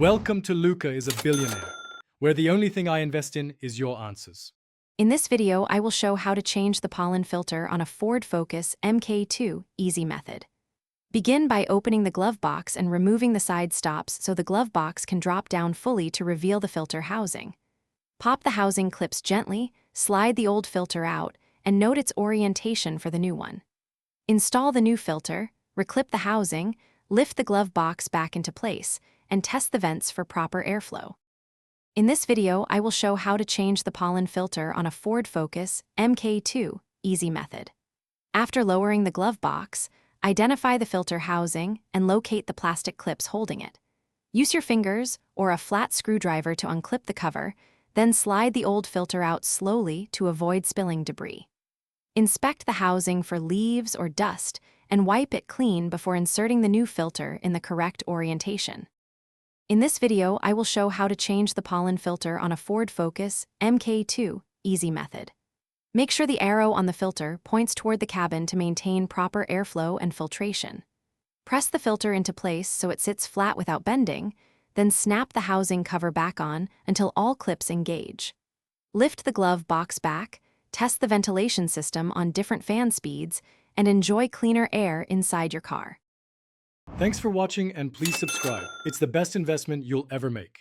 Welcome to Luca is a Billionaire, where the only thing I invest in is your answers. In this video, I will show how to change the pollen filter on a Ford Focus MK2 easy method. Begin by opening the glove box and removing the side stops so the glove box can drop down fully to reveal the filter housing. Pop the housing clips gently, slide the old filter out, and note its orientation for the new one. Install the new filter, reclip the housing, lift the glove box back into place, and test the vents for proper airflow. In this video, I will show how to change the pollen filter on a Ford Focus MK2 easy method. After lowering the glove box, identify the filter housing and locate the plastic clips holding it. Use your fingers or a flat screwdriver to unclip the cover, then slide the old filter out slowly to avoid spilling debris. Inspect the housing for leaves or dust and wipe it clean before inserting the new filter in the correct orientation. In this video, I will show how to change the pollen filter on a Ford Focus MK2 easy method. Make sure the arrow on the filter points toward the cabin to maintain proper airflow and filtration. Press the filter into place so it sits flat without bending, then snap the housing cover back on until all clips engage. Lift the glove box back, test the ventilation system on different fan speeds, and enjoy cleaner air inside your car. Thanks for watching and please subscribe. It's the best investment you'll ever make.